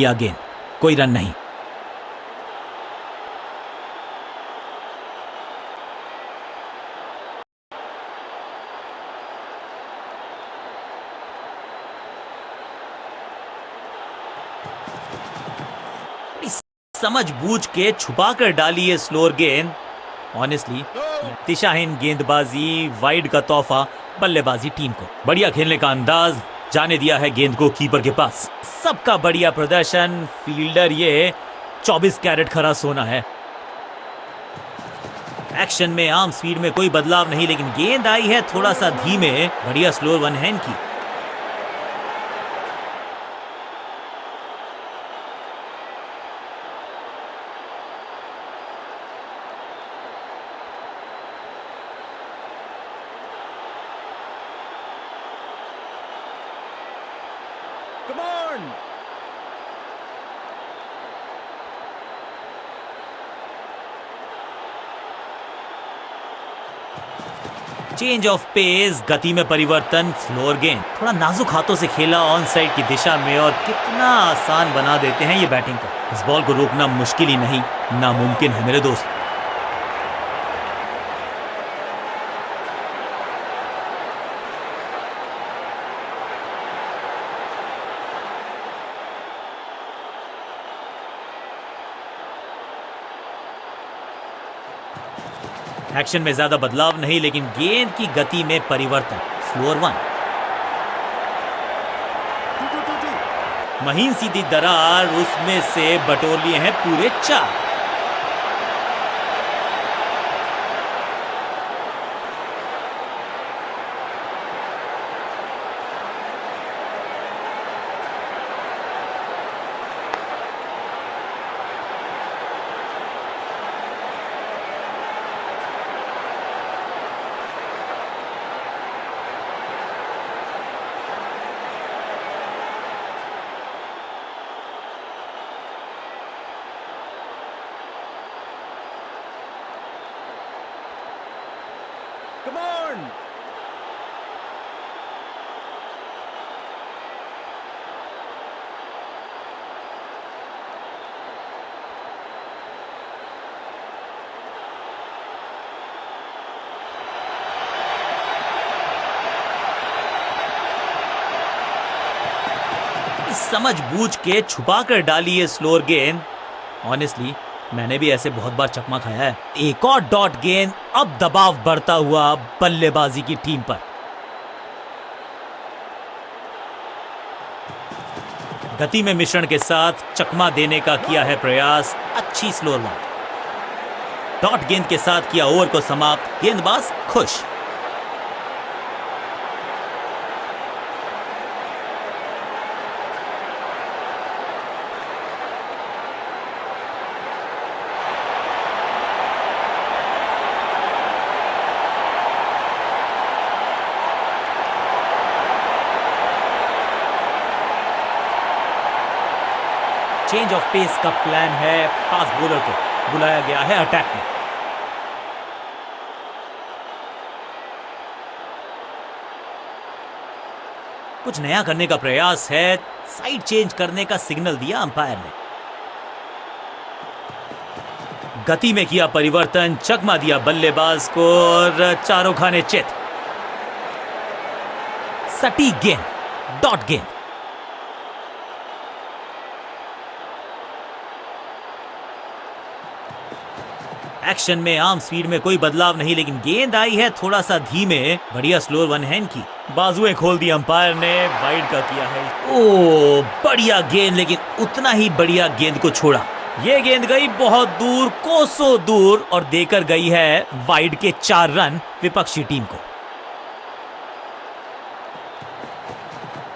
या गेंद, कोई रन नहीं। समझ बूझ के छुपा कर डाली है स्लोअर गेंद। ऑनेस्टली दिशाहीन गेंदबाजी, वाइड का तोहफा बल्लेबाजी टीम को। बढ़िया खेलने का अंदाज, जाने दिया है गेंद को कीपर के पास। सबका बढ़िया प्रदर्शन, फील्डर ये 24 कैरेट खरा सोना है। एक्शन में आर्म स्पीड में कोई बदलाव नहीं, लेकिन गेंद आई है थोड़ा सा धीमे। बढ़िया स्लोअर वन हैंड की। Come on! Change of pace, गति में परिवर्तन, फ्लोर गेंद थोड़ा नाजुक हाथों से खेला ऑन साइड की दिशा में, और कितना आसान बना देते हैं ये बैटिंग को। इस बॉल को रोकना मुश्किल ही नहीं, नामुमकिन है मेरे दोस्त। एक्शन में ज्यादा बदलाव नहीं, लेकिन गेंद की गति में परिवर्तन। स्लोअर वन, महीन सीधी दरार, उसमें से बटोर लिए हैं पूरे 4। Come on! समझ बूझ के छुपा कर डाली है स्लोअर गेंद। ऑनेस्टली मैंने भी ऐसे बहुत बार चकमा खाया है। एक और डॉट गेंद, अब दबाव बढ़ता हुआ बल्लेबाजी की टीम पर। गति में मिश्रण के साथ चकमा देने का किया है प्रयास। अच्छी स्लोअर वन, डॉट गेंद के साथ किया ओवर को समाप्त। गेंदबाज खुश। चेंज ऑफ पेस का प्लान है। फास्ट बॉलर को बुलाया गया है अटैक में। कुछ नया करने का प्रयास है। साइड चेंज करने का सिग्नल दिया अंपायर ने। गति में किया परिवर्तन, चकमा दिया बल्लेबाज को, और चारों खाने चित। सटीक गेंद, डॉट गेंद। एक्शन में आर्म स्पीड में कोई बदलाव नहीं, लेकिन गेंद आई है थोड़ा सा धीमे। बढ़िया स्लोअर वन हैंड की। बाजुएं खोल दी अंपायर ने, वाइड का किया है। ओ बढ़िया गेंद, लेकिन उतना ही बढ़िया गेंद को छोड़ा। ये गेंद गई बहुत दूर, कोसों दूर, और देकर गई है वाइड के 4 रन विपक्षी टीम को।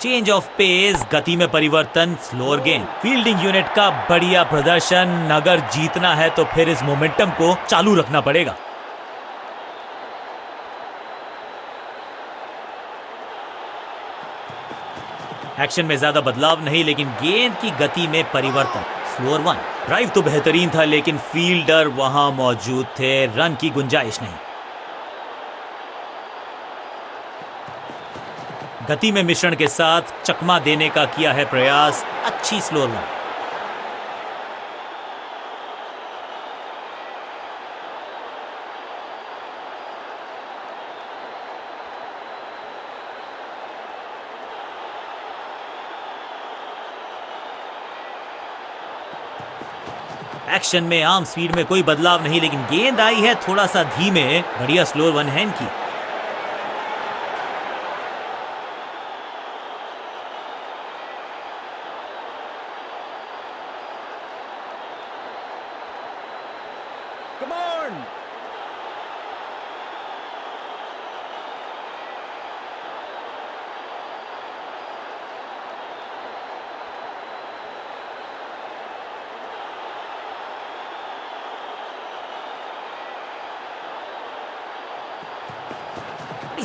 चेंज ऑफ पेस, गति में परिवर्तन, स्लोअर गेंद। फील्डिंग यूनिट का बढ़िया प्रदर्शन। अगर जीतना है तो फिर इस मोमेंटम को चालू रखना पड़ेगा। एक्शन में ज्यादा बदलाव नहीं, लेकिन गेंद की गति में परिवर्तन। स्लोअर वन, ड्राइव तो बेहतरीन था, लेकिन फील्डर वहां मौजूद थे। रन की गुंजाइश नहीं। गति में मिश्रण के साथ चकमा देने का किया है प्रयास। अच्छी स्लोअर वन, एक्शन में आम स्पीड में कोई बदलाव नहीं, लेकिन गेंद आई है थोड़ा सा धीमे। बढ़िया स्लोअर वन हैंड की। Come on!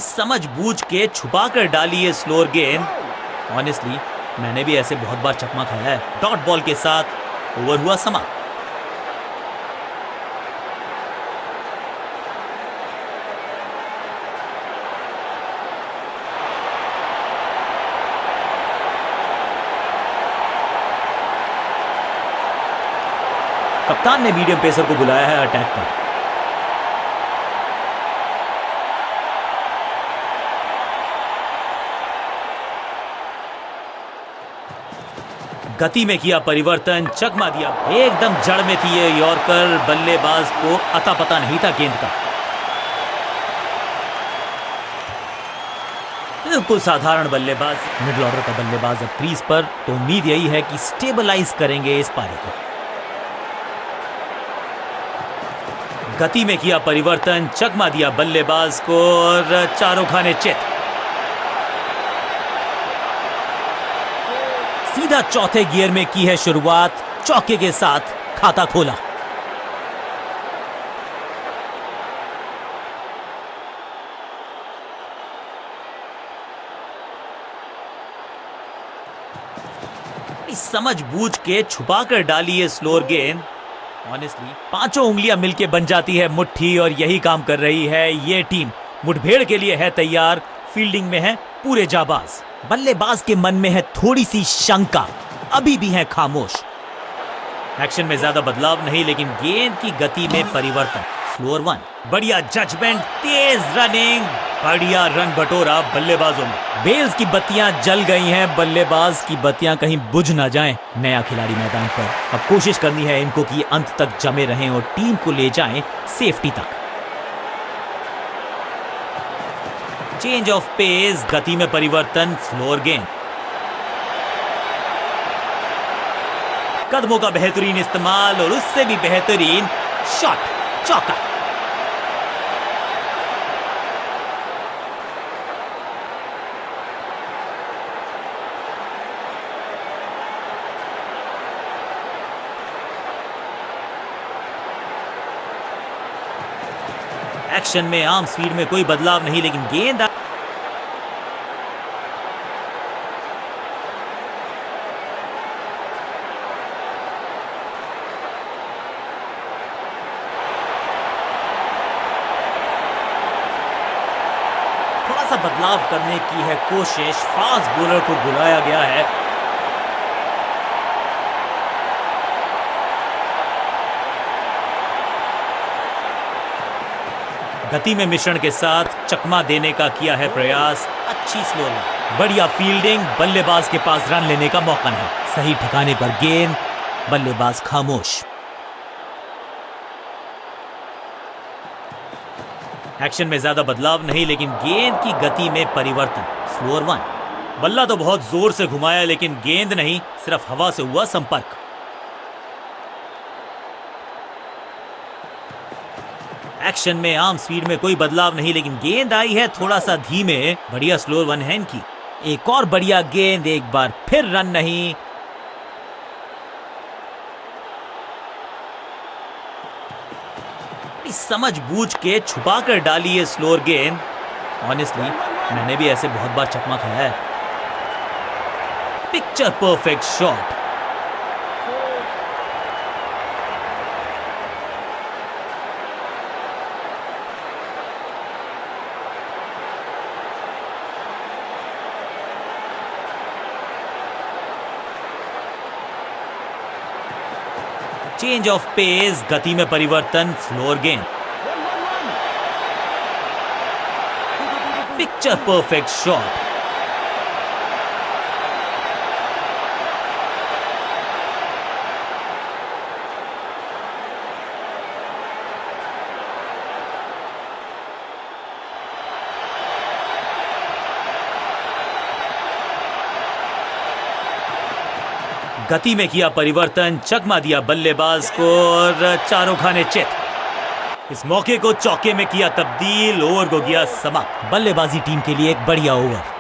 समझ बूझ के छुपा कर डाली है स्लोअर गेंद। ऑनेस्टली मैंने भी ऐसे बहुत बार चकमा खाया है। डॉट बॉल के साथ ओवर हुआ समाप्त। कप्तान ने मीडियम पेसर को बुलाया है अटैक पर। गति में किया परिवर्तन, चकमा दिया। एकदम जड़ में थी ये यॉर्कर। बल्लेबाज को अता पता नहीं था गेंद का। बिल्कुल साधारण बल्लेबाज। मिडिल ऑर्डर का बल्लेबाज अब क्रीज पर, तो उम्मीद यही है कि स्टेबलाइज करेंगे इस पारी को। गति में किया परिवर्तन, चकमा दिया बल्लेबाज को और चारों खाने चित। सीधा चौथे गियर में की है शुरुआत। चौके के साथ खाता खोला। समझ बूझ के छुपा कर डाली है स्लोअर गेंद। ऑनेस्टली पांचों उंगलियां मिलके बन जाती है मुट्ठी, और यही काम कर रही है ये टीम। मुठभेड़ के लिए है तैयार। फील्डिंग में है पूरे जाबाज। बल्लेबाज के मन में है थोड़ी सी शंका, अभी भी है खामोश। एक्शन में ज्यादा बदलाव नहीं, लेकिन गेंद की गति में परिवर्तन। Slower one. बढ़िया जजमेंट, तेज रनिंग, बढ़िया रन बटोरा बल्लेबाजों ने। बेल्स की बत्तियां जल गई हैं। बल्लेबाज की बत्तियां कहीं बुझ ना जाएं। नया खिलाड़ी मैदान पर, अब कोशिश करनी है इनको कि अंत तक जमे रहें और टीम को ले जाएं सेफ्टी तक। चेंज ऑफ पेस, गति में परिवर्तन। स्लोअर गेंद। कदमों का बेहतरीन इस्तेमाल और उससे भी बेहतरीन शॉट, चौका। एक्शन में आम स्पीड में कोई बदलाव नहीं, लेकिन गेंद थोड़ा सा बदलाव करने की है कोशिश। फास्ट बॉलर को बुलाया गया है। गति में मिश्रण के साथ चकमा देने का किया है प्रयास। अच्छी स्लोअर, बढ़िया फील्डिंग। बल्लेबाज के पास रन लेने का मौका नहीं। सही ठिकाने पर गेंद। बल्लेबाज खामोश। एक्शन में ज्यादा बदलाव नहीं, लेकिन गेंद की गति में परिवर्तन। Slower one. बल्ला तो बहुत जोर से घुमाया, लेकिन गेंद नहीं, सिर्फ हवा से हुआ संपर्क। एक्शन में आम स्पीड में कोई बदलाव नहीं, लेकिन गेंद आई है थोड़ा सा धीमे। बढ़िया स्लोअर वन हैंड की। एक और बढ़िया गेंद, एक बार फिर रन नहीं। समझ बूझ के छुपा कर डाली है स्लोअर गेंद। ऑनेस्टली मैंने भी ऐसे बहुत बार चकमा खाया है। Picture perfect shot. Change of pace, गति में परिवर्तन। स्लोअर गेंद। Picture perfect shot. गति में किया परिवर्तन, चकमा दिया बल्लेबाज को और चारों खाने चित। इस मौके को चौके में किया तब्दील, ओवर को किया समाप्त। बल्लेबाजी टीम के लिए एक बढ़िया ओवर।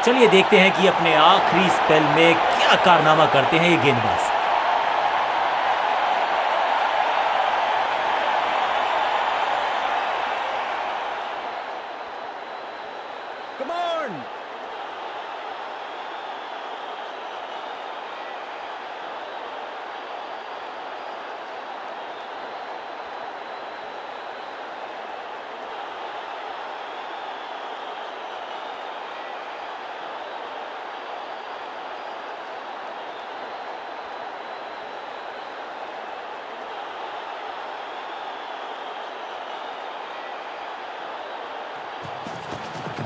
चलिए देखते हैं कि अपने आखिरी स्पेल में क्या कारनामा करते हैं ये गेंदबाज। Come on!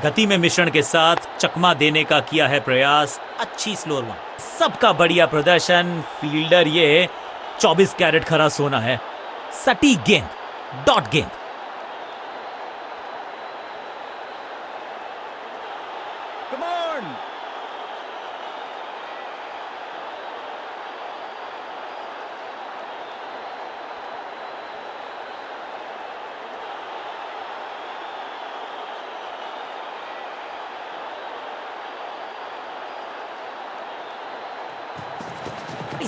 गति में मिश्रण के साथ चकमा देने का किया है प्रयास। अच्छी स्लोअर वन, सबका बढ़िया प्रदर्शन। फील्डर ये 24 कैरेट खरा सोना है। सटीक गेंद, डॉट गेंद। Come on!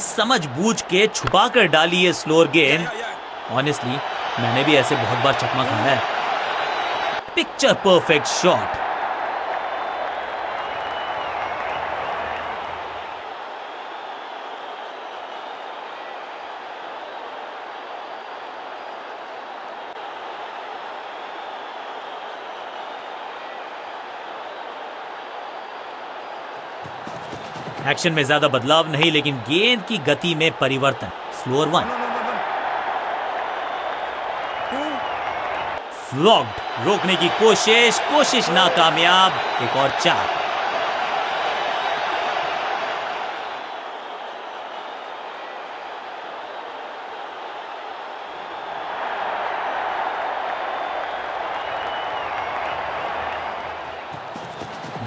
समझ बूझ के छुपा कर डाली है स्लोअर गेंद। ऑनेस्टली मैंने भी ऐसे बहुत बार चकमा खाया है। Picture perfect shot. एक्शन में ज्यादा बदलाव नहीं, लेकिन गेंद की गति में परिवर्तन। Slower one, flogged. रोकने की कोशिश नाकामयाब। एक और 4।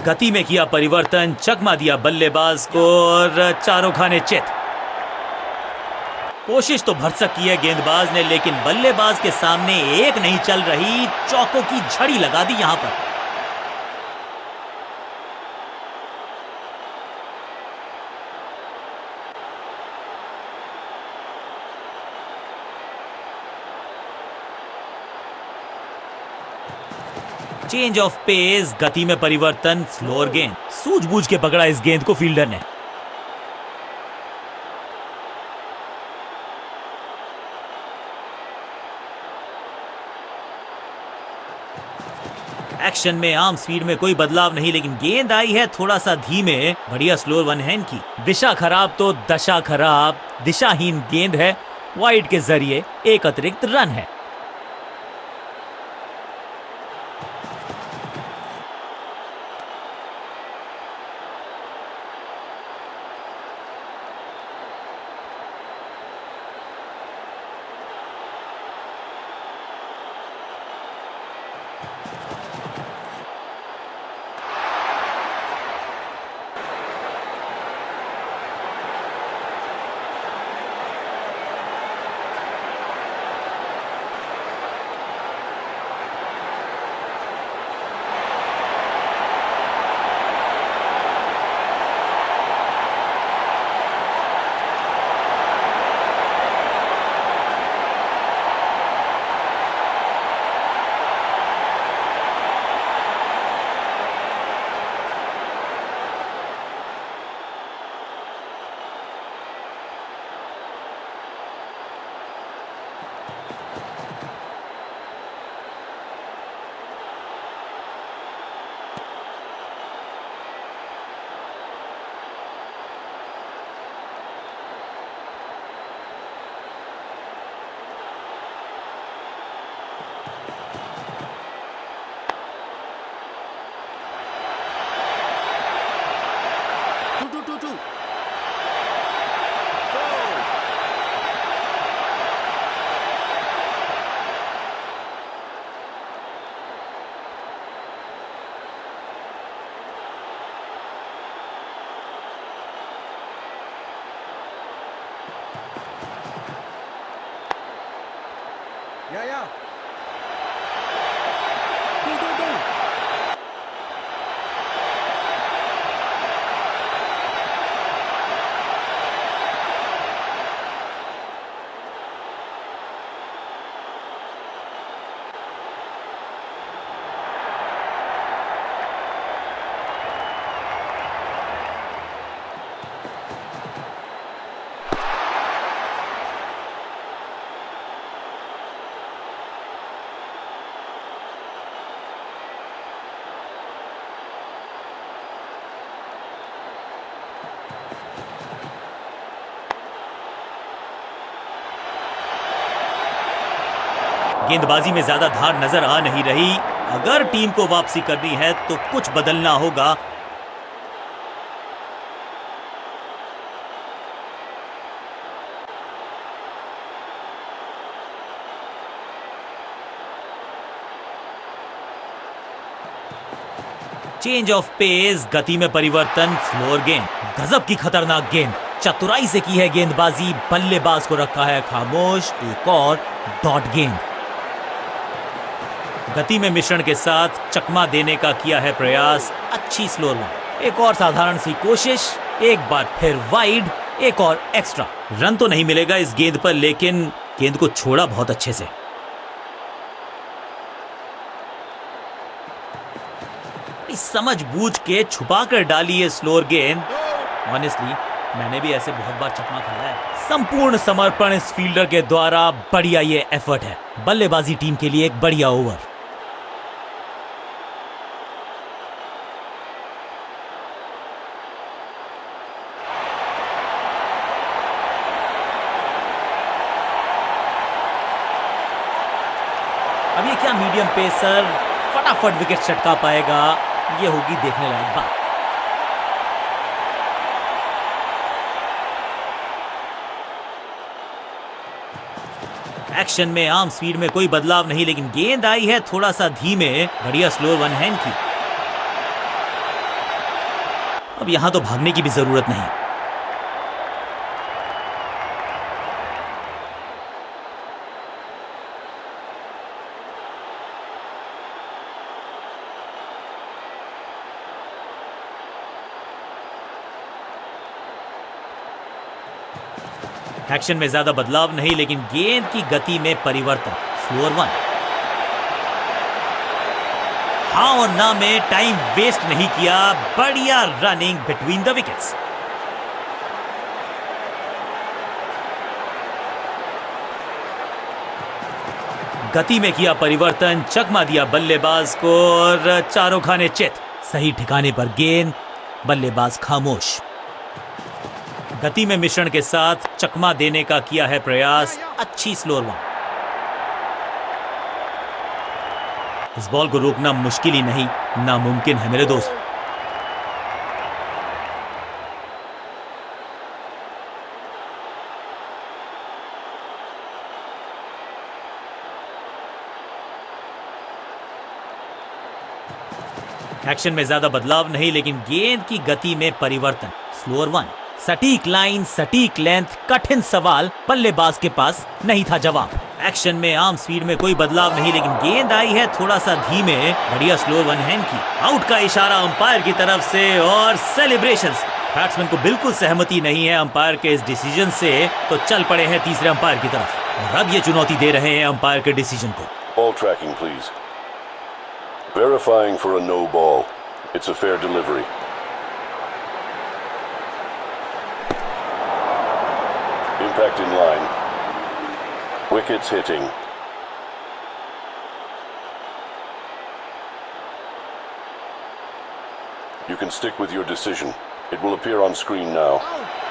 गति में किया परिवर्तन, चकमा दिया बल्लेबाज को और चारों खाने चित। कोशिश तो भरसक की है गेंदबाज ने, लेकिन बल्लेबाज के सामने एक नहीं चल रही। चौकों की झड़ी लगा दी यहां पर। चेंज ऑफ पेस, गति में परिवर्तन। स्लोअर गेंद, सूझबूझ के पकड़ा इस गेंद को फील्डर ने। एक्शन में आर्म स्पीड में कोई बदलाव नहीं, लेकिन गेंद आई है थोड़ा सा धीमे। बढ़िया स्लोअर वन है इनकी। दिशा खराब तो दशा खराब। दिशाहीन गेंद है। वाइड के जरिए एक अतिरिक्त रन है। आया। Go, go, go. गेंदबाजी में ज्यादा धार नजर आ नहीं रही। अगर टीम को वापसी करनी है तो कुछ बदलना होगा। चेंज ऑफ पेस, गति में परिवर्तन, स्लोअर गेंद। गजब की खतरनाक गेंद, चतुराई से की है गेंदबाजी, बल्लेबाज को रखा है खामोश। एक और डॉट गेंद। गति में मिश्रण के साथ चकमा देने का किया है प्रयास। अच्छी स्लोअर वन। एक और साधारण सी कोशिश, एक बार फिर वाइड, एक और एक्स्ट्रा। रन तो नहीं मिलेगा इस गेंद पर, लेकिन गेंद को छोड़ा बहुत अच्छे से। समझ बूझ के छुपा कर डाली है स्लोअर गेंद। ऑनेस्टली मैंने भी ऐसे बहुत बार चकमा खाया है। संपूर्ण समर्पण इस फील्डर के द्वारा। बढ़िया ये एफर्ट है। बल्लेबाजी टीम के लिए एक बढ़िया ओवर। अब ये क्या मीडियम पेसर फटाफट विकेट चटका पाएगा, ये होगी देखने लायक बात। एक्शन में आम स्पीड में कोई बदलाव नहीं, लेकिन गेंद आई है थोड़ा सा धीमे। बढ़िया स्लोअर वन हैंड की। अब यहां तो भागने की भी जरूरत नहीं। एक्शन में ज्यादा बदलाव नहीं, लेकिन गेंद की गति में परिवर्तन, स्लोअर वन। हाँ और ना में टाइम वेस्ट नहीं किया। बढ़िया रनिंग बिटवीन द विकेट्स। गति में किया परिवर्तन, चकमा दिया बल्लेबाज को और चारों खाने चित। सही ठिकाने पर गेंद, बल्लेबाज खामोश। गति में मिश्रण के साथ चकमा देने का किया है प्रयास। अच्छी स्लोअर वन। इस बॉल को रोकना मुश्किल ही नहीं, नामुमकिन है मेरे दोस्त। एक्शन में ज्यादा बदलाव नहीं, लेकिन गेंद की गति में परिवर्तन, स्लोअर वन। सटीक लाइन, सटीक लेंथ, कठिन सवाल, बल्लेबाज के पास नहीं था जवाब। एक्शन में आम स्पीड में कोई बदलाव नहीं, लेकिन गेंद आई है थोड़ा सा धीमे। बढ़िया स्लोअर वन हैंड की। आउट का इशारा अंपायर की तरफ से और सेलिब्रेशंस। बैट्समैन को बिल्कुल सहमति नहीं है अंपायर के इस डिसीजन से, तो चल पड़े हैं तीसरे अंपायर की तरफ और अब ये चुनौती दे रहे हैं अंपायर के डिसीजन को। Ball tracking, please. Verifying for a no ball. It's a fair delivery. Impact in line. Wickets hitting. You can stick with your decision. It will appear on screen now.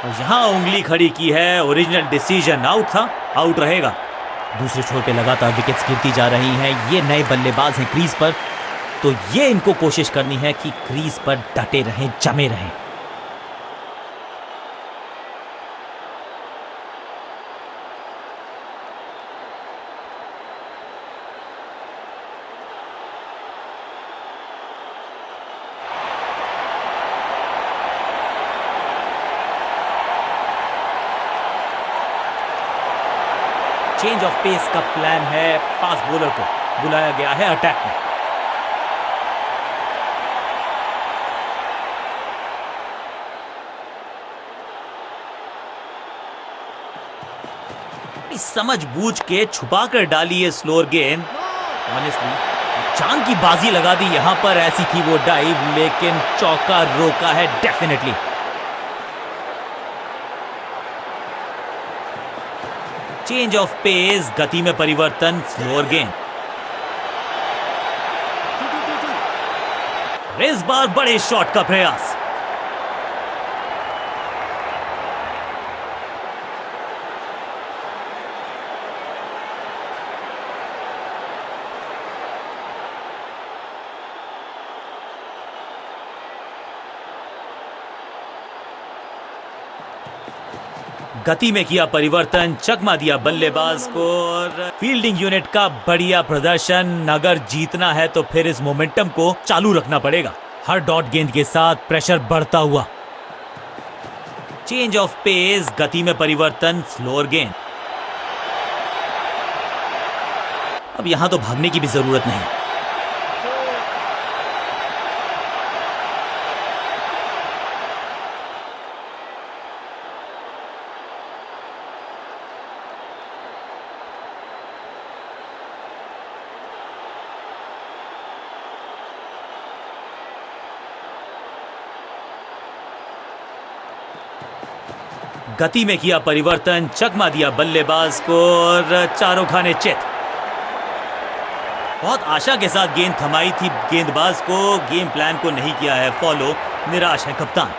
और यहाँ उंगली खड़ी की है। Original decision out था, out रहेगा। दूसरे छोर पे लगातार विकेट्स गिरती जा रही हैं। ये नए बल्लेबाज हैं क्रीज पर, तो ये इनको कोशिश करनी है कि क्रीज पर डटे रहें, जमे रहें। चेंज ऑफ पेस का प्लान है, फास्ट बॉलर को बुलाया गया है अटैक में। समझ बूझ के छुपा कर डाली है स्लोअर गेंद। ऑनेस्टली जान की बाजी लगा दी यहां पर, ऐसी थी वो डाइव, लेकिन चौका रोका है डेफिनेटली। चेंज ऑफ पेस, गति में परिवर्तन, स्लोअर गेंद। इस बार बड़े शॉट का प्रयास। गति में किया परिवर्तन, चकमा दिया बल्लेबाज को, और फील्डिंग यूनिट का बढ़िया प्रदर्शन। अगर जीतना है तो फिर इस मोमेंटम को चालू रखना पड़ेगा। हर डॉट गेंद के साथ प्रेशर बढ़ता हुआ। चेंज ऑफ पेस, गति में परिवर्तन, स्लोअर गेंद। अब यहां तो भागने की भी जरूरत नहीं। गति में किया परिवर्तन, चकमा दिया बल्लेबाज को, और चारों खाने चित। बहुत आशा के साथ गेंद थमाई थी गेंदबाज को, गेम प्लान को नहीं किया है फॉलो, निराश है कप्तान।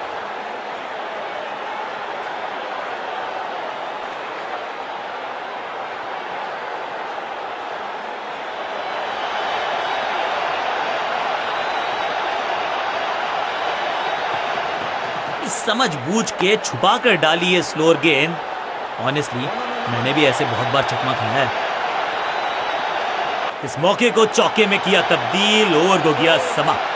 समझ बूझ के छुपा कर डाली है स्लोअर गेंद। ऑनेस्टली मैंने भी ऐसे बहुत बार चकमा खाया है। इस मौके को चौके में किया तब्दील, ओवर को किया समाप्त।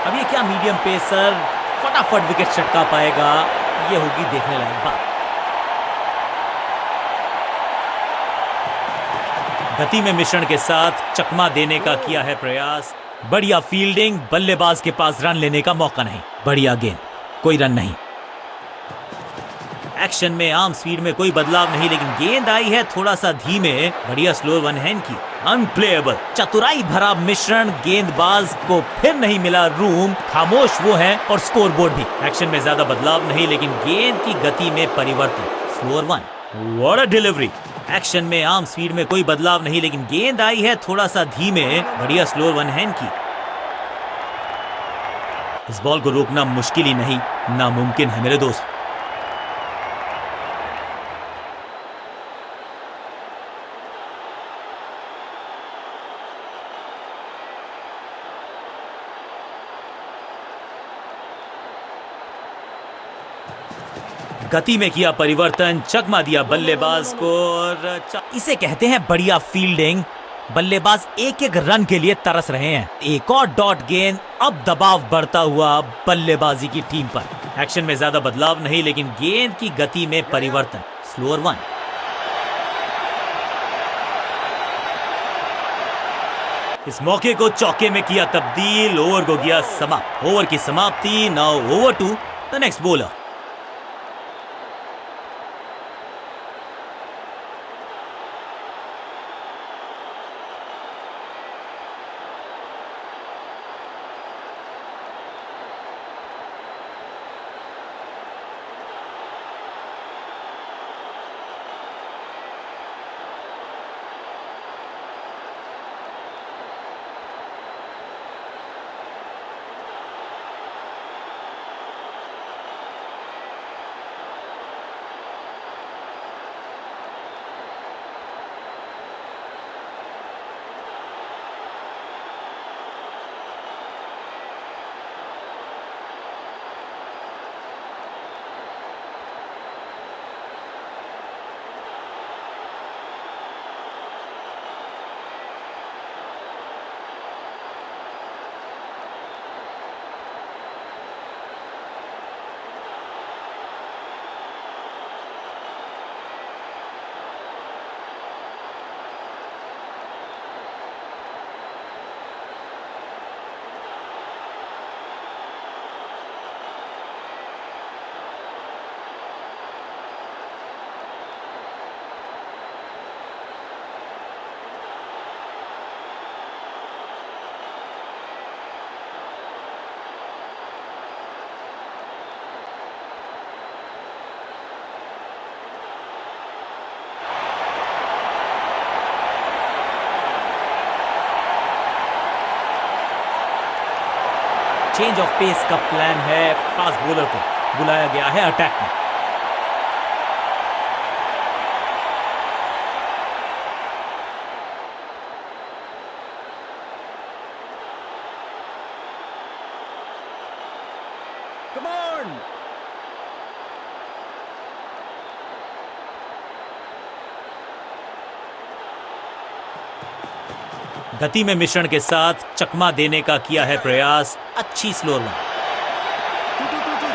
अब ये क्या मीडियम पेसर फटाफट विकेट चटका पाएगा, ये होगी देखने लायक बात। गति में मिश्रण के साथ चकमा देने का किया है प्रयास। बढ़िया फील्डिंग, बल्लेबाज के पास रन लेने का मौका नहीं। बढ़िया गेंद, कोई रन नहीं। एक्शन में आर्म स्पीड में कोई बदलाव नहीं, लेकिन गेंद आई है थोड़ा सा धीमे। बढ़िया स्लोअर वन हैंड की, अनप्लेएबल। चतुराई भरा मिश्रण, गेंदबाज को फिर नहीं मिला रूम, खामोश वो है, और स्कोर बोर्ड भी। एक्शन में ज्यादा बदलाव नहीं, लेकिन गेंद की गति में परिवर्तन, slower one. What a delivery. Action में आर्म स्पीड में कोई बदलाव नहीं, लेकिन गेंद आई है थोड़ा सा धीमे। बढ़िया स्लोअर वन हैंड की। इस बॉल को रोकना मुश्किल ही नहीं, नामुमकिन है मेरे दोस्त। गति में किया परिवर्तन, चकमा दिया बल्लेबाज को, और इसे कहते हैं बढ़िया फील्डिंग। बल्लेबाज एक एक रन के लिए तरस रहे हैं। एक और डॉट गेंद, अब दबाव बढ़ता हुआ बल्लेबाजी की टीम पर। एक्शन में ज्यादा बदलाव नहीं, लेकिन गेंद की गति में परिवर्तन, स्लोअर वन। इस मौके को चौके में किया तब्दील, ओवर को किया समाप्त। ओवर की समाप्ति, now over to the next bowler. Change of pace का प्लान है, फास्ट बॉलर को बुलाया गया है अटैक में। Come on! गति में मिश्रण के साथ चकमा देने का किया है प्रयास, अच्छी slower one. 2-2-2-2.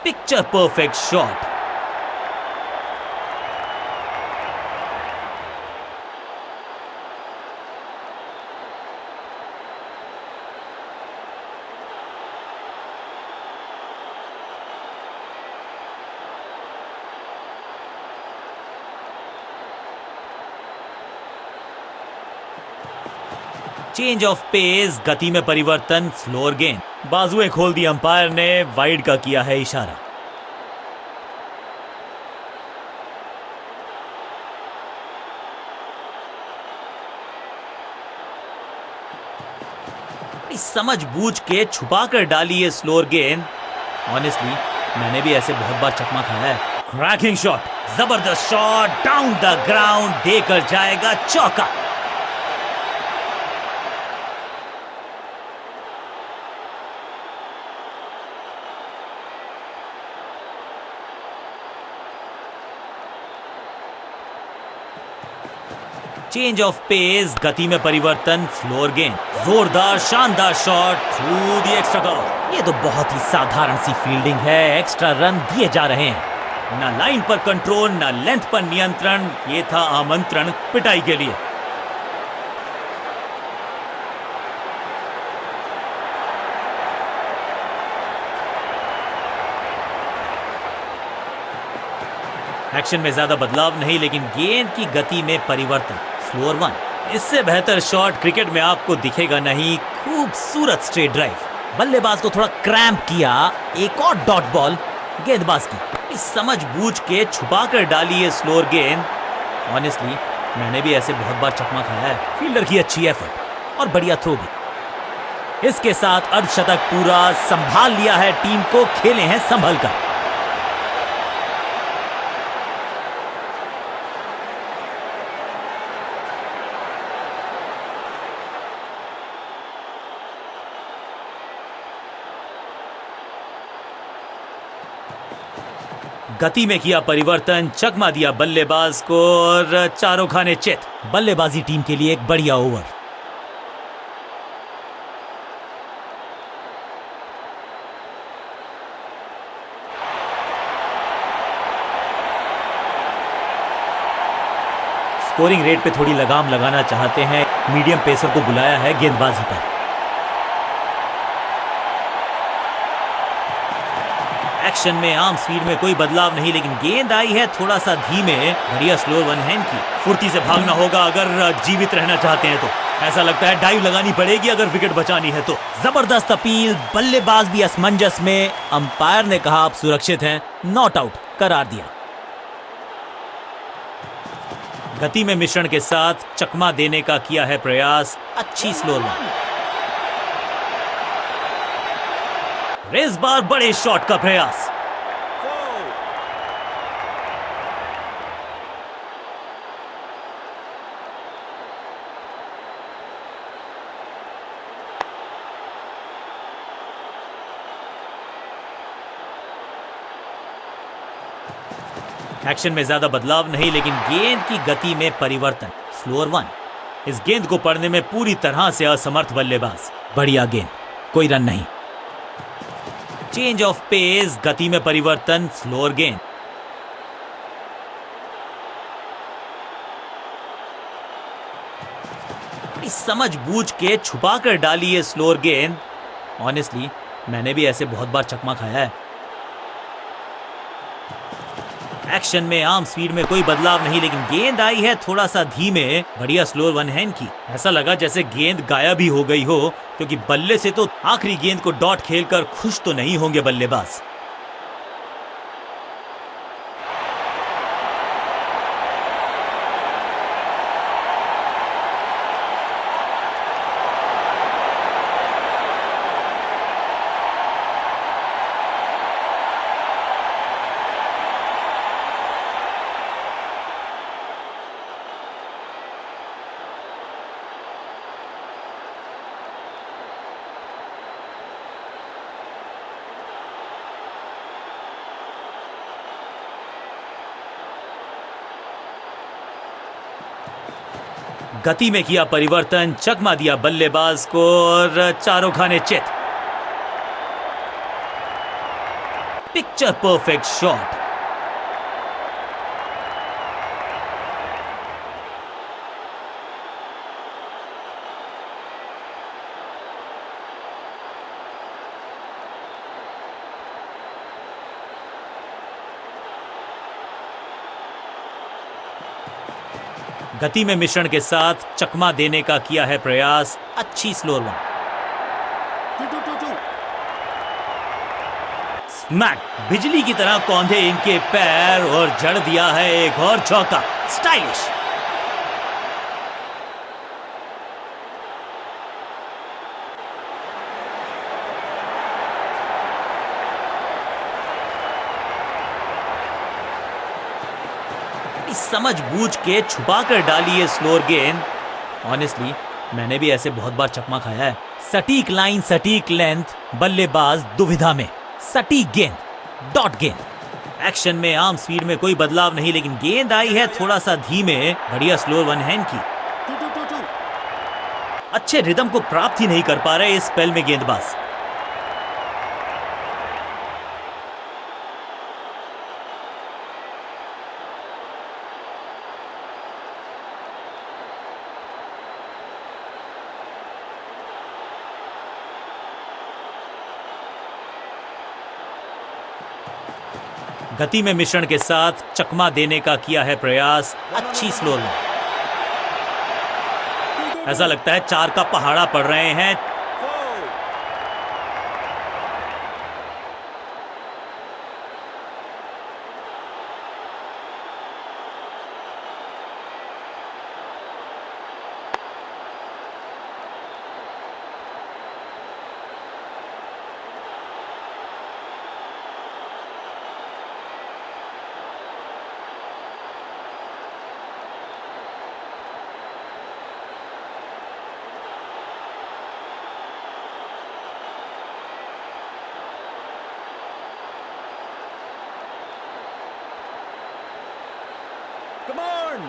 Picture perfect shot. Change of pace, गति में परिवर्तन, स्लोअर गेंद। बाजुएं खोल दी अंपायर ने, वाइड का किया है इशारा। समझ बूझ के छुपा कर डाली है स्लोअर गेंद। ऑनेस्टली मैंने भी ऐसे बहुत बार चकमा खाया है। क्रैकिंग शॉट, जबरदस्त शॉट, डाउन द ग्राउंड, देकर जाएगा चौका। चेंज ऑफ पेस, गति में परिवर्तन, स्लोअर गेंद। जोरदार शानदार shot through the extra cover. ये तो बहुत ही साधारण सी फील्डिंग है, एक्स्ट्रा रन दिए जा रहे हैं। ना लाइन पर कंट्रोल, ना लेंथ पर नियंत्रण, ये था आमंत्रण पिटाई के लिए। एक्शन में ज्यादा बदलाव नहीं, लेकिन गेंद की गति में परिवर्तन, स्लोअर वन। इससे बेहतर शॉट क्रिकेट में आपको दिखेगा नहीं। खूबसूरत स्ट्रेट ड्राइव, बल्लेबाज को थोड़ा क्रैम्प किया। एक और डॉट बॉल गेंदबाज की, समझ बूझ के छुपा कर डाली है स्लोअर गेंद। ऑनेस्टली मैंने भी ऐसे बहुत बार चकमा खाया है। फील्डर की अच्छी एफर्ट और बढ़िया थ्रो भी। इसके साथ अर्धशतक पूरा, संभाल लिया है टीम को, खेले हैं संभल कर। गति में किया परिवर्तन, चकमा दिया बल्लेबाज को और चारों खाने चित। बल्लेबाजी टीम के लिए एक बढ़िया ओवर। स्कोरिंग रेट पे थोड़ी लगाम लगाना चाहते हैं, मीडियम पेसर को बुलाया है गेंदबाजी पर। एक्शन में आम स्पीड में कोई बदलाव नहीं, लेकिन गेंद आई है थोड़ा सा धीमे। बढ़िया स्लो वन हैंड की, फुर्ती से भागना होगा अगर जीवित रहना चाहते हैं तो। ऐसा लगता है डाइव लगानी पड़ेगी अगर विकेट बचानी है तो। जबरदस्त अपील, बल्लेबाज भी असमंजस में। अंपायर ने कहा आप सुरक्षित हैं, नॉट आउट करार दिया। गति में मिश्रण के साथ चकमा देने का किया है प्रयास, अच्छी स्लो वन। इस बार बड़े शॉट का प्रयास। एक्शन में ज्यादा बदलाव नहीं, लेकिन गेंद की गति में परिवर्तन, स्लोअर वन। इस गेंद को पढ़ने में पूरी तरह से असमर्थ बल्लेबाज। बढ़िया गेंद, कोई रन नहीं। चेंज ऑफ पेस, गति में परिवर्तन, स्लोअर गेंद। समझ बूझ के छुपा कर डाली है स्लोअर गेंद। ऑनेस्टली मैंने भी ऐसे बहुत बार चकमा खाया है। एक्शन में आम स्पीड में कोई बदलाव नहीं, लेकिन गेंद आई है थोड़ा सा धीमे। बढ़िया स्लोअर वन हैंड की, ऐसा लगा जैसे गेंद गायब ही हो गई हो, क्योंकि बल्ले से तो आखिरी गेंद को डॉट खेलकर खुश तो नहीं होंगे बल्लेबाज। गति में किया परिवर्तन, चकमा दिया बल्लेबाज को और चारों खाने चित। Picture perfect shot. गति में मिश्रण के साथ चकमा देने का किया है प्रयास। अच्छी स्लोअर वन। 2. स्मैक, बिजली की तरह कौंधे इनके पैर और जड़ दिया है एक और चौका। स्टाइलिश। समझ बूझ के छुपा कर डाली है स्लोअर गेंद। ऑनेस्टली मैंने भी ऐसे बहुत बार चकमा खाया है। सटीक लाइन, सटीक लेंथ, बल्लेबाज दुविधा में। सटीक गेंद, डॉट गेंद। एक्शन में आर्म स्पीड में कोई बदलाव नहीं, लेकिन गेंद आई है थोड़ा सा धीमे। बढ़िया स्लोअर वन हैंड की। 2. अच्छे रिदम को प्राप्त ही नहीं कर पा रहे इस स्पेल में गेंदबाज। गति में मिश्रण के साथ चकमा देने का किया है प्रयास। अच्छी स्लोअर वन। ऐसा लगता है 4 का पहाड़ा पड़ रहे हैं। 4. Come on!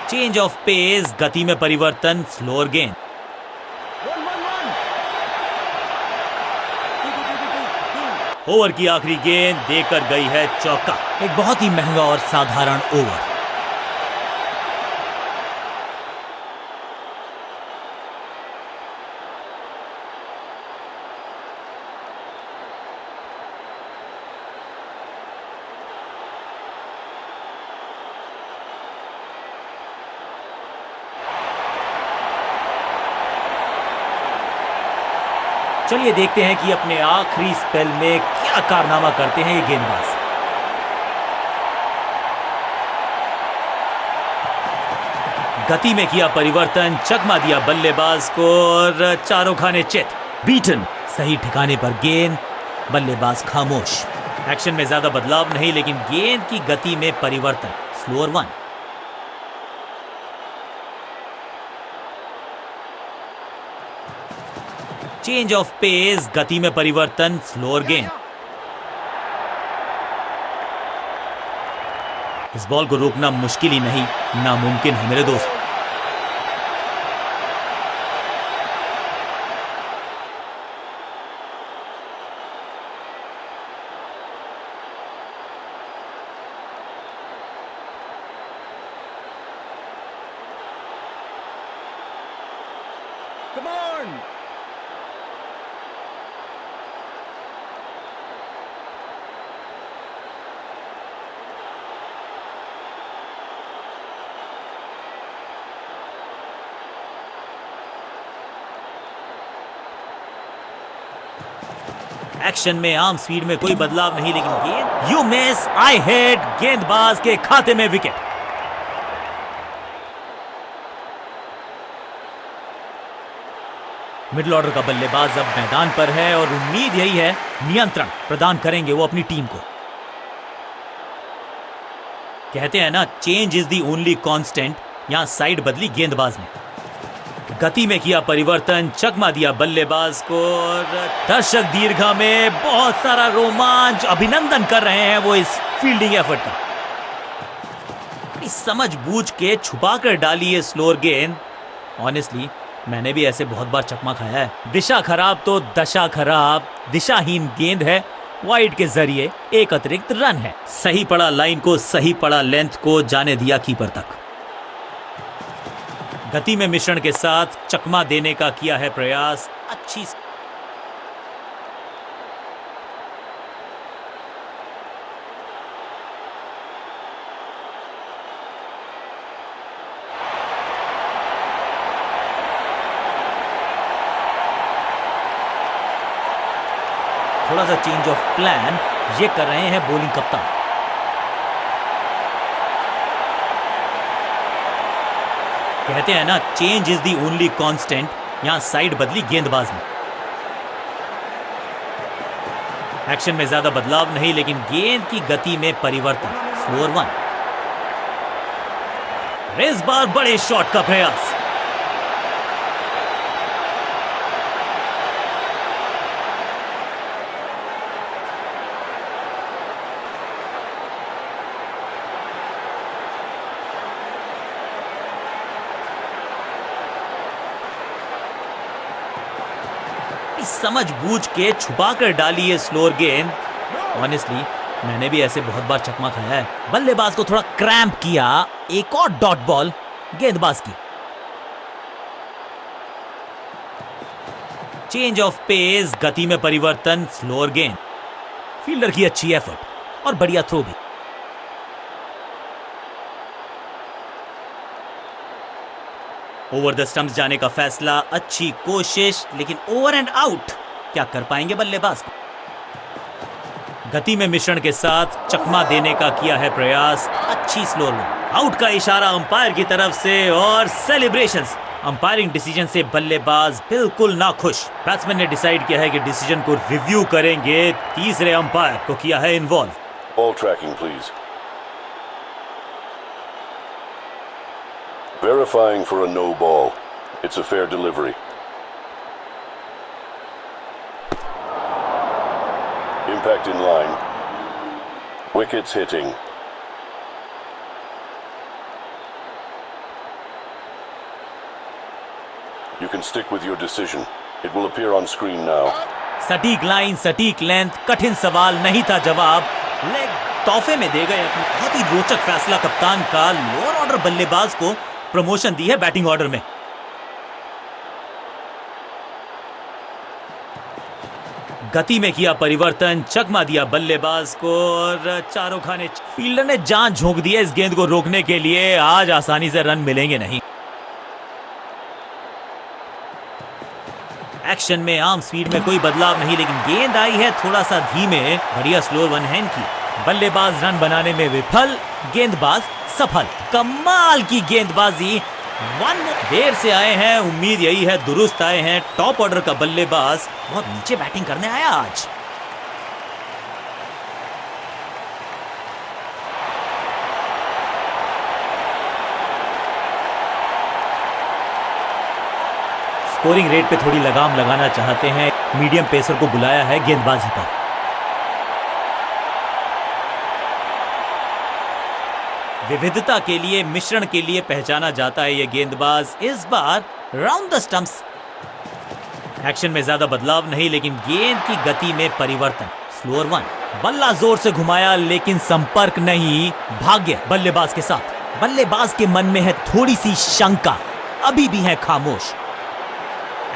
Change of pace, गति में परिवर्तन, स्लोअर गेंद। 1-1-1. 2-2-2-2-2. ओवर की आखिरी गेंद देकर गई है चौका। एक बहुत ही महंगा और साधारण ओवर। चलिए देखते हैं कि अपने आखिरी स्पेल में क्या कारनामा करते हैं ये गेंदबाज। गति में किया परिवर्तन, चकमा दिया बल्लेबाज को और चारों खाने चित। बीटन, सही ठिकाने पर गेंद, बल्लेबाज खामोश। एक्शन में ज्यादा बदलाव नहीं, लेकिन गेंद की गति में परिवर्तन, स्लोअर 1। चेंज ऑफ पेस, गति में परिवर्तन, स्लोअर गेंद। इस बॉल को रोकना मुश्किल ही नहीं, नामुमकिन है मेरे दोस्त। Come on. एक्शन में आम स्पीड में कोई बदलाव नहीं, लेकिन गेंद यू मिस, आई हिट, गेंदबाज के खाते में विकेट। मिडिल ऑर्डर का बल्लेबाज अब मैदान पर है और उम्मीद यही है नियंत्रण प्रदान करेंगे वो अपनी टीम को। कहते हैं ना, change is the only constant. यहां साइड बदली गेंदबाज ने, गति में किया परिवर्तन, चकमा दिया बल्लेबाज को और दर्शक दीर्घा में बहुत सारा रोमांच, अभिनंदन कर रहे हैं वो इस फील्डिंग एफर्ट का। इस समझ बूझ के छुपा कर डाली है स्लोअर गेंद। ऑनेस्टली मैंने भी ऐसे बहुत बार चकमा खाया है। दिशा खराब तो दशा खराब, दिशाहीन गेंद है, वाइड के जरिए एक अतिरिक्त रन है। सही पड़ा लाइन को, सही पड़ा लेंथ को, जाने दिया कीपर तक। गति में मिश्रण के साथ चकमा देने का किया है प्रयास। अच्छी थोड़ा सा चेंज ऑफ प्लान ये कर रहे हैं बॉलिंग कप्तान। कहते हैं ना, change is the only constant. यहां साइड बदली गेंदबाज ने। एक्शन में ज्यादा बदलाव नहीं, लेकिन गेंद की गति में परिवर्तन, स्लोअर 1। इस बार बड़े शॉट का प्रयास। समझ बूझ के छुपा कर डाली है स्लोअर गेंद। ऑनेस्टली मैंने भी ऐसे बहुत बार चकमा खाया है। बल्लेबाज को थोड़ा क्रैम्प किया, एक और डॉट बॉल गेंदबाज की। चेंज ऑफ पेस, गति में परिवर्तन, स्लोअर गेंद। फील्डर की अच्छी एफर्ट और बढ़िया थ्रो भी। ओवर द स्टंप्स जाने का फैसला, अच्छी कोशिश, लेकिन ओवर एंड आउट। क्या कर पाएंगे बल्लेबाज को? गति में मिश्रण के साथ चकमा देने का किया है प्रयास। अच्छी स्लो लो, आउट का इशारा अंपायर की तरफ से और सेलिब्रेशंस। अंपायरिंग डिसीजन से बल्लेबाज बिल्कुल ना खुश। बैट्समैन ने डिसाइड किया है कि डिसीजन को रिव्यू करेंगे। तीसरे अंपायर को किया है involve. Ball tracking, please. Verifying for a no ball. It's a fair delivery. Impact in line. Wickets hitting. You can stick with your decision. It will appear on screen now. सटीक line, सटीक length, कठिन सवाल नहीं था जवाब, leg तोहफे में दे गए अपनी बहुत ही रोचक फैसला कप्तान का। लोअर ऑर्डर बल्लेबाज को प्रमोशन दी है बैटिंग ऑर्डर में। गति में किया परिवर्तन, चकमा दिया बल्लेबाज को और चारों खाने। फील्डर ने जान झोंक दी है इस गेंद को रोकने के लिए। आज आसानी से रन मिलेंगे नहीं। एक्शन में आर्म स्पीड में कोई बदलाव नहीं, लेकिन गेंद आई है थोड़ा सा धीमे। बढ़िया स्लोअर वन हैंड की। बल्लेबाज रन बनाने में विफल, गेंदबाज सफल। कमाल की गेंदबाजी। देर से आए हैं, उम्मीद यही है दुरुस्त आए हैं। टॉप ऑर्डर का बल्लेबाज बहुत नीचे बैटिंग करने आया आज। स्कोरिंग रेट पे थोड़ी लगाम लगाना चाहते हैं, मीडियम पेसर को बुलाया है गेंदबाजी पर। विविधता के लिए, मिश्रण के लिए पहचाना जाता है ये गेंदबाज। इस बार राउंड द स्टंप्स। एक्शन में ज्यादा बदलाव नहीं, लेकिन गेंद की गति में परिवर्तन। स्लोअर वन, बल्ला जोर से घुमाया लेकिन संपर्क नहीं। भाग्य बल्लेबाज के साथ। बल्लेबाज के मन में है थोड़ी सी शंका, अभी भी है खामोश।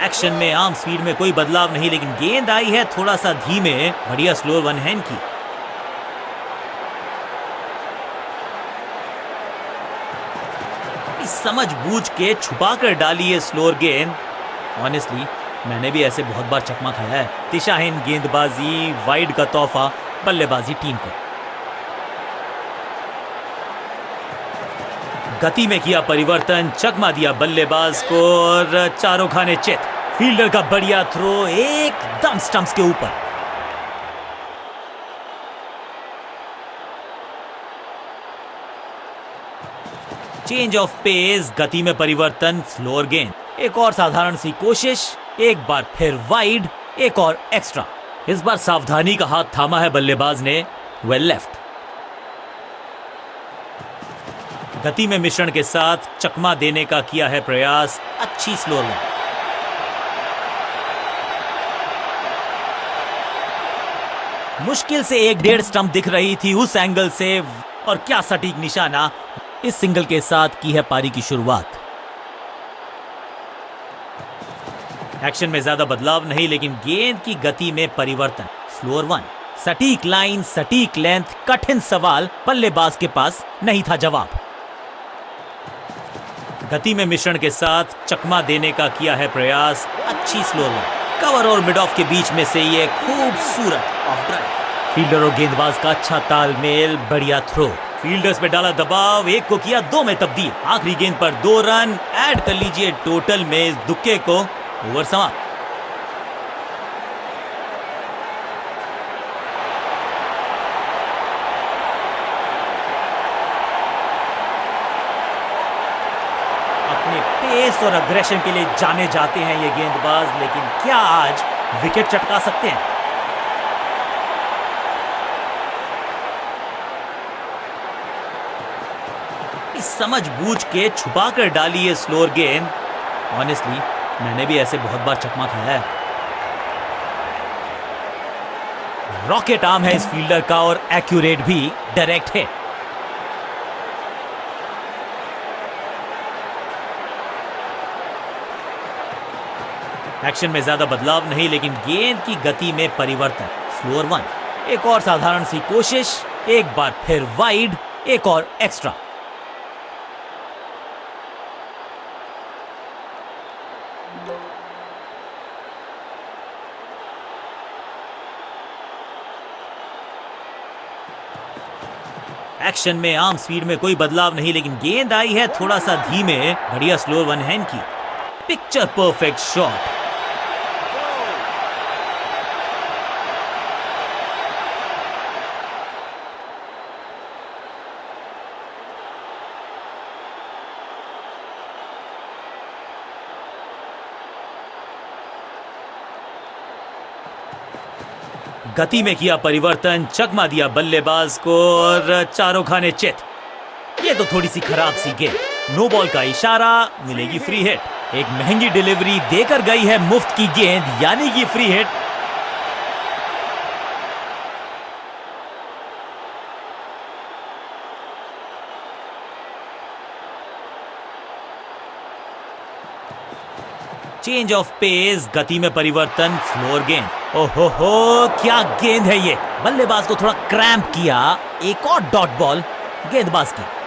एक्शन में आर्म स्पीड में कोई बदलाव नहीं, लेकिन गेंद आई है थोड़ा सा धीमे। बढ़िया स्लोअर वन हैंड की। समझ बूझ के छुपा कर डाली है स्लोअर गेंद। ऑनेस्टली मैंने भी ऐसे बहुत बार चकमा खाया है। दिशाहीन गेंदबाजी, वाइड का तोहफा बल्लेबाजी टीम को। गति में किया परिवर्तन, चकमा दिया बल्लेबाज को और चारों खाने चित। फील्डर का बढ़िया थ्रो एकदम स्टंप्स के ऊपर। चेंज ऑफ पेस, गति में परिवर्तन, स्लोअर गेंद। एक और साधारण सी कोशिश, एक बार फिर वाइड, एक और एक्स्ट्रा। इस बार सावधानी का हाथ थामा है बल्लेबाज ने। Well left. गति में मिश्रण के साथ चकमा देने का किया है प्रयास। अच्छी स्लोअर वन। मुश्किल से 1-1.5 स्टंप दिख रही थी उस एंगल से, और क्या सटीक निशाना। इस सिंगल के साथ की है पारी की शुरुआत। एक्शन में ज्यादा बदलाव नहीं, लेकिन गेंद की गति में परिवर्तन। स्लोअर वन, सटीक लाइन, सटीक लेंथ, कठिन सवाल, बल्लेबाज के पास नहीं था जवाब। गति में मिश्रण के साथ चकमा देने का किया है प्रयास। अच्छी स्लोअर वन। कवर और मिड ऑफ के बीच में से ये खूबसूरत ऑफ ड्राइव। फील्डर और गेंदबाज का अच्छा तालमेल, बढ़िया थ्रो। फील्डर्स पे डाला दबाव, एक को किया 2 में तब्दील। आखिरी गेंद पर 2 रन ऐड कर लीजिए टोटल में। इस दुक्के को ओवर समाप्त। अपने पेस और अग्रेशन के लिए जाने जाते हैं ये गेंदबाज, लेकिन क्या आज विकेट चटका सकते हैं? समझ बूझ के छुपा कर डाली है स्लोअर गेंद। ऑनेस्टली मैंने भी ऐसे बहुत बार चकमा खाया है। रॉकेट आर्म है इस फील्डर का और एक्यूरेट भी, डायरेक्ट हिट। एक्शन में ज्यादा बदलाव नहीं, लेकिन गेंद की गति में परिवर्तन। स्लोअर वन, एक और साधारण सी कोशिश, एक बार फिर वाइड, एक और एक्स्ट्रा। एक्शन में आर्म स्पीड में कोई बदलाव नहीं, लेकिन गेंद आई है थोड़ा सा धीमे। बढ़िया स्लोअर वन हैंड की। Picture perfect shot. गति में किया परिवर्तन, चकमा दिया बल्लेबाज को और चारों खाने चित। ये तो थोड़ी सी खराब सी गेंद। नो बॉल का इशारा, मिलेगी फ्री हिट। एक महंगी डिलीवरी देकर गई है मुफ्त की गेंद, यानी कि free hit. Change of pace, गति में परिवर्तन, फ्लोर गेंद। ओहो हो, क्या गेंद है ये। बल्लेबाज को थोड़ा क्रैम्प किया। एक और डॉट बॉल गेंदबाज की।